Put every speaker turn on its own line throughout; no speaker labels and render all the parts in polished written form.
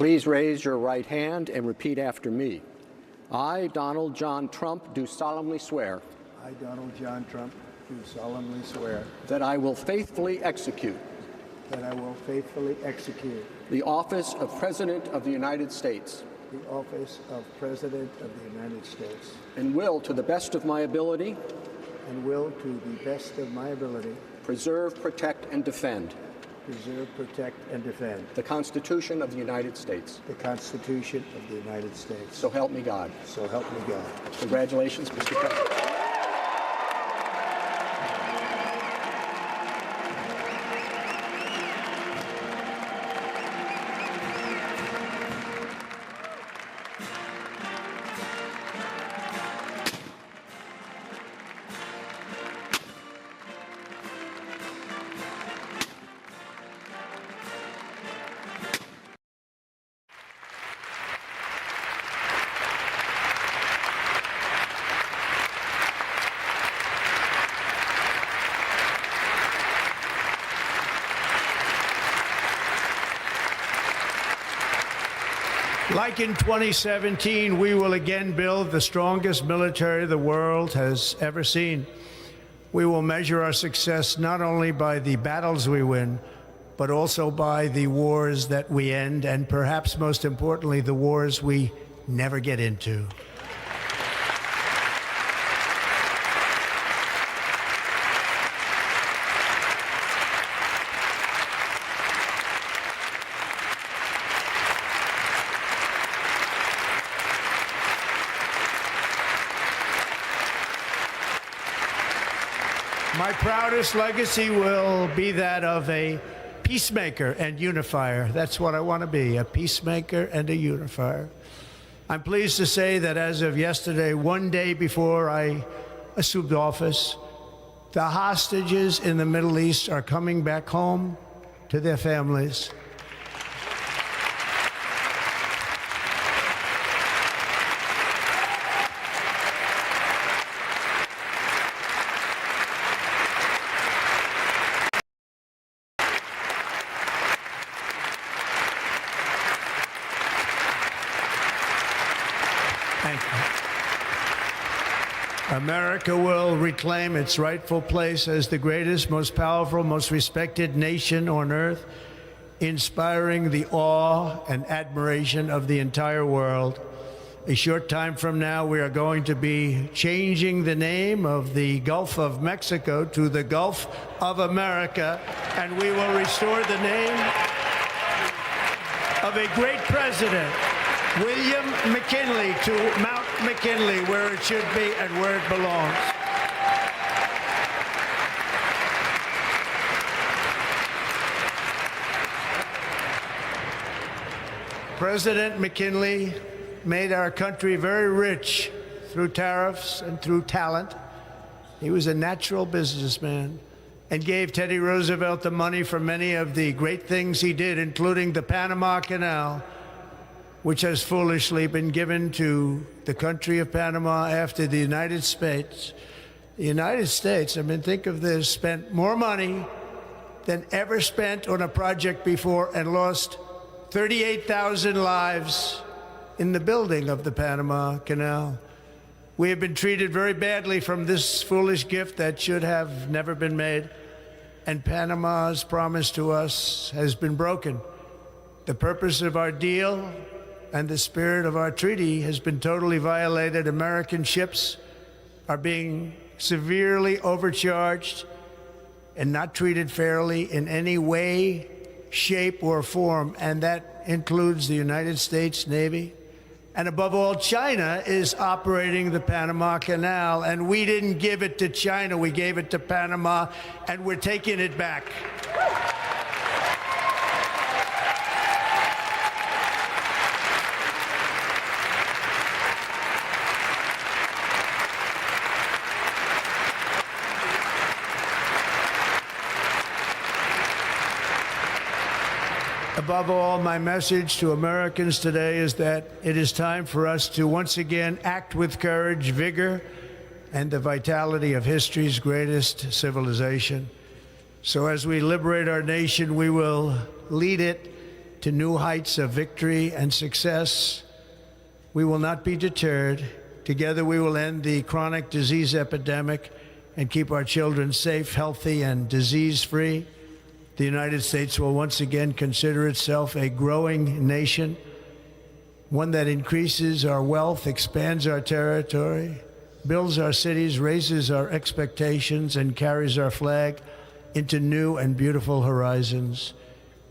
Please raise your right hand and repeat after me. I, Donald John Trump, do solemnly swear.
I, Donald John Trump, do solemnly swear
that I will faithfully execute the office of President of the United States
the office of President of the United States
and will, to the best of my ability, preserve, protect, and defend the Constitution of the United States.
the Constitution of the United States.
So help me God.
So help me God.
Congratulations, Mr. President.
Like in 2017, we will again build the strongest military the world has ever seen. We will measure our success not only by the battles we win, but also by the wars that we end, and perhaps most importantly, the wars we never get into. My proudest legacy will be that of a peacemaker and unifier. That's what I want to be, a peacemaker and a unifier. I'm pleased to say that as of yesterday, one day before I assumed office, the hostages in the Middle East are coming back home to their families. America will reclaim its rightful place as the greatest, most powerful, most respected nation on earth, inspiring the awe and admiration of the entire world. A short time from now, we are going to be changing the name of the Gulf of Mexico to the Gulf of America, and we will restore the name of a great president, William McKinley, to Mount McKinley, where it should be and where it belongs. President McKinley made our country very rich through tariffs and through talent. He was a natural businessman and gave Teddy Roosevelt the money for many of the great things he did, including the Panama Canal, which has foolishly been given to the country of Panama after the United States. The United States, I mean, think of this, spent more money than ever spent on a project before and lost 38,000 lives in the building of the Panama Canal. We have been treated very badly from this foolish gift that should have never been made, and Panama's promise to us has been broken. The purpose of our deal and the spirit of our treaty has been totally violated. American ships are being severely overcharged and not treated fairly in any way, shape, or form, and that includes the United States Navy. And above all, China is operating the Panama Canal, and we didn't give it to China, we gave it to Panama, and we're taking it back. Above all, my message to Americans today is that it is time for us to once again act with courage, vigor, and the vitality of history's greatest civilization. So as we liberate our nation, we will lead it to new heights of victory and success. We will not be deterred. Together we will end the chronic disease epidemic and keep our children safe, healthy, and disease-free. The United States will once again consider itself a growing nation, one that increases our wealth, expands our territory, builds our cities, raises our expectations, and carries our flag into new and beautiful horizons.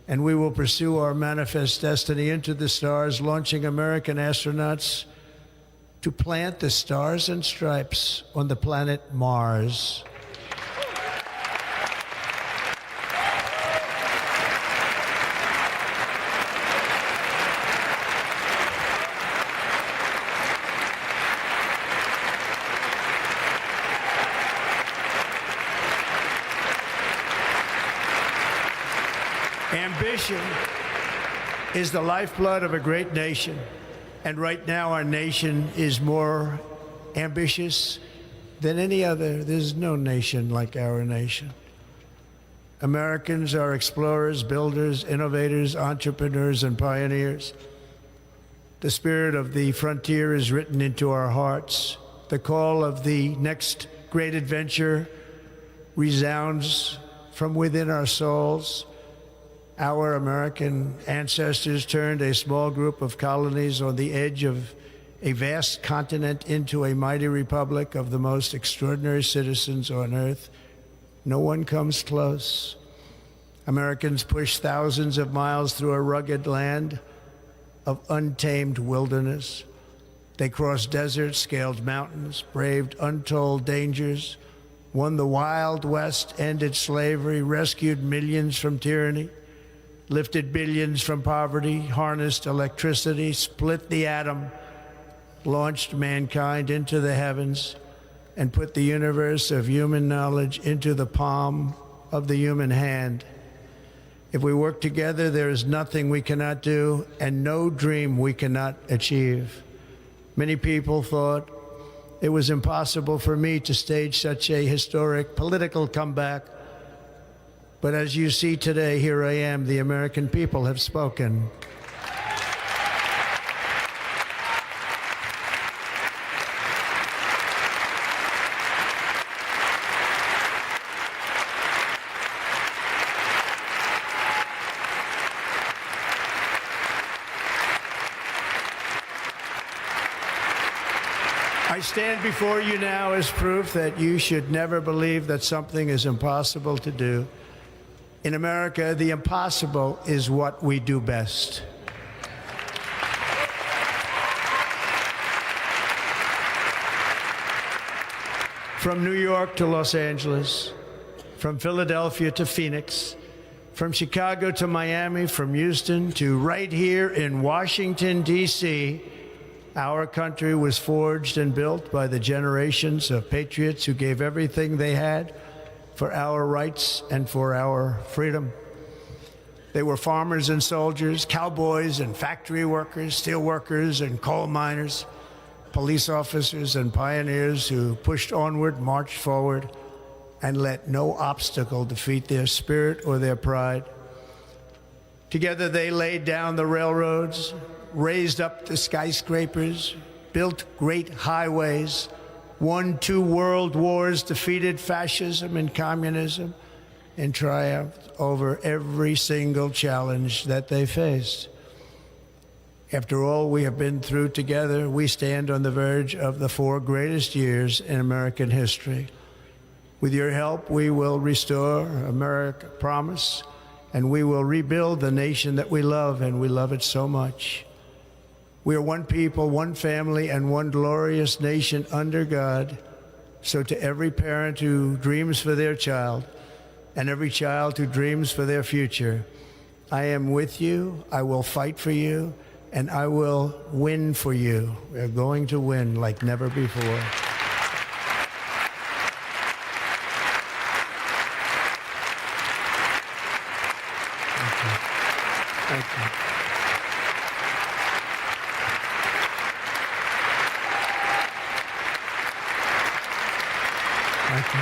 And we will pursue our manifest destiny into the stars, launching American astronauts to plant the stars and stripes on the planet Mars. Ambition is the lifeblood of a great nation. And right now, our nation is more ambitious than any other. There's no nation like our nation. Americans are explorers, builders, innovators, entrepreneurs, and pioneers. The spirit of the frontier is written into our hearts. The call of the next great adventure resounds from within our souls. Our American ancestors turned a small group of colonies on the edge of a vast continent into a mighty republic of the most extraordinary citizens on earth. No one comes close. Americans pushed thousands of miles through a rugged land of untamed wilderness. They crossed deserts, scaled mountains, braved untold dangers, won the Wild West, ended slavery, rescued millions from tyranny, lifted billions from poverty, harnessed electricity, split the atom, launched mankind into the heavens, and put the universe of human knowledge into the palm of the human hand. If we work together, there is nothing we cannot do and no dream we cannot achieve. Many people thought it was impossible for me to stage such a historic political comeback. But as you see today, here I am. The American people have spoken. I stand before you now as proof that you should never believe that something is impossible to do. In America, the impossible is what we do best. From New York to Los Angeles, from Philadelphia to Phoenix, from Chicago to Miami, from Houston to right here in Washington, D.C., our country was forged and built by the generations of patriots who gave everything they had for our rights and for our freedom. They were farmers and soldiers, cowboys and factory workers, steel workers and coal miners, police officers and pioneers who pushed onward, marched forward, and let no obstacle defeat their spirit or their pride. Together they laid down the railroads, raised up the skyscrapers, built great highways, won 2 world wars, defeated fascism and communism, and triumphed over every single challenge that they faced. After all we have been through together, we stand on the verge of the 4 greatest years in American history. With your help, we will restore America promise, and we will rebuild the nation that we love, and we love it so much. We are one people, one family, and one glorious nation under God. So to every parent who dreams for their child and every child who dreams for their future, I am with you, I will fight for you, and I will win for you. We're going to win like never before. Thank you.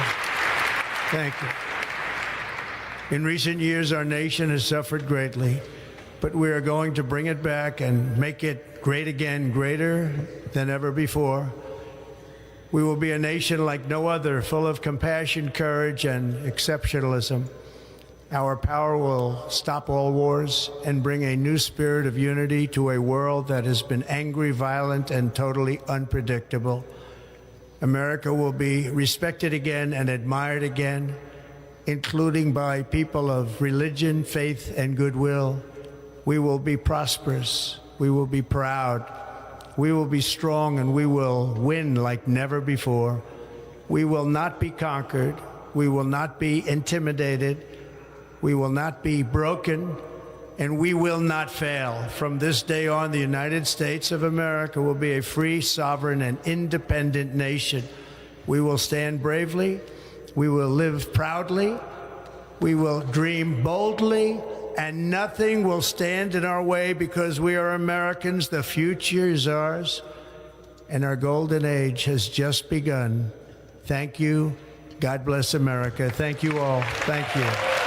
Thank you. In recent years, our nation has suffered greatly. but we are going to bring it back and make it great again, greater than ever before. We will be a nation like no other, full of compassion, courage, and exceptionalism. Our power will stop all wars and bring a new spirit of unity to a world that has been angry, violent, and totally unpredictable. America will be respected again and admired again, including by people of religion, faith, and goodwill. We will be prosperous. We will be proud. We will be strong, and we will win like never before. We will not be conquered. We will not be intimidated. We will not be broken, and we will not fail. From this day on, the United States of America will be a free, sovereign, and independent nation. We will stand bravely. We will live proudly. We will dream boldly, and nothing will stand in our way because we are Americans. The future is ours, and our golden age has just begun. Thank you. God bless America. Thank you all. Thank you.